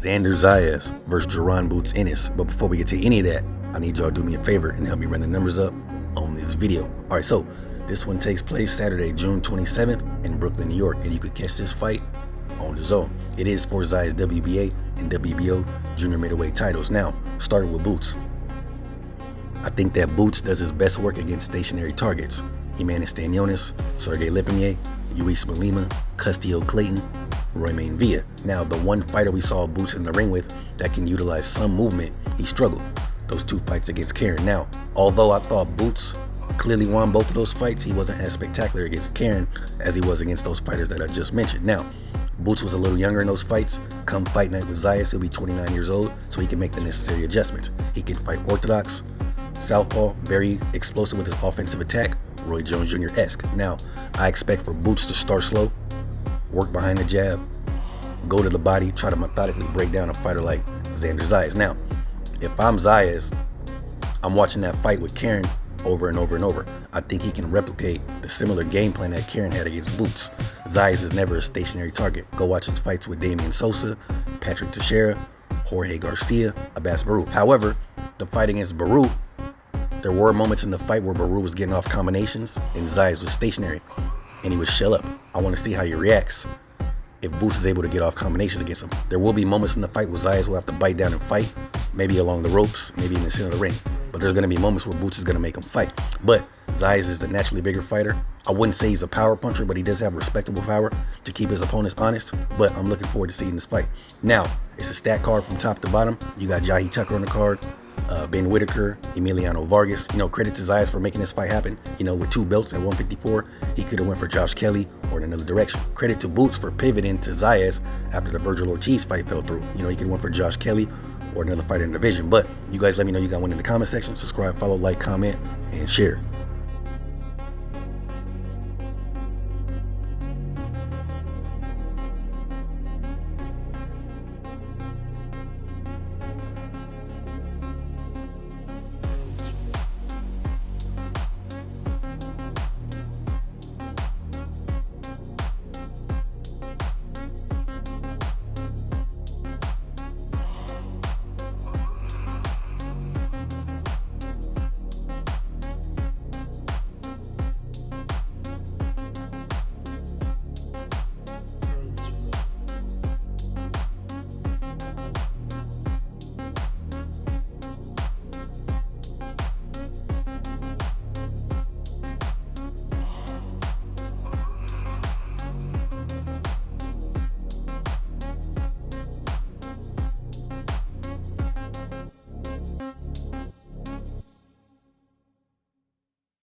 Xander Zayas versus Jaron Boots Ennis. But before we get to any of that, I need y'all to do me a favor and help me run the numbers up on this video. All right, so this one takes place Saturday, June 27th in Brooklyn, New York, and you could catch this fight on the Zone. It is for Zayas WBA and WBO junior middleweight titles. Now, starting with Boots. I think that Boots does his best work against stationary targets. Ennis Stanionis, Sergey Lipinets, Luis Malima, Custio Clayton, Roymain Villa. Now, the one fighter we saw Boots in the ring with that can utilize some movement, he struggled. Those two fights against Karen. Now, although I thought Boots clearly won both of those fights, he wasn't as spectacular against Karen as he was against those fighters that I just mentioned. Now, Boots was a little younger in those fights. Come fight night with Zayas, he'll be 29 years old, so he can make the necessary adjustments. He can fight orthodox, southpaw, very explosive with his offensive attack, Roy Jones Jr.-esque. Now, I expect for Boots to start slow, work behind the jab, go to the body, try to methodically break down a fighter like Xander Zayas. Now, if I'm Zayas, I'm watching that fight with Karen over and over and over. I think he can replicate the similar game plan that Karen had against Boots. Zayas is never a stationary target. Go watch his fights with Damian Sosa, Patrick Teixeira, Jorge Garcia, Abbas Baru. However, the fight against Baru, there were moments in the fight where Baru was getting off combinations and Zayas was stationary and he would shell up. I want to see how he reacts if Boots is able to get off combinations against him. There will be moments in the fight where Zayas will have to bite down and fight, maybe along the ropes, maybe in the center of the ring. But there's going to be moments where Boots is going to make him fight. But Zayas is the naturally bigger fighter. I wouldn't say he's a power puncher, but he does have respectable power to keep his opponents honest. But I'm looking forward to seeing this fight. Now, it's a stat card from top to bottom. You got Jahi Tucker on the card, Ben Whitaker, Emiliano Vargas. Credit to Zayas for making this fight happen. With two belts at 154, he could have went for Josh Kelly or in another direction. Credit to Boots for pivoting to Zayas after the Virgil Ortiz fight fell through. He could have went for Josh Kelly or another fighter in the division. But you guys let me know you got one in the comment section. Subscribe, follow, like, comment, and share.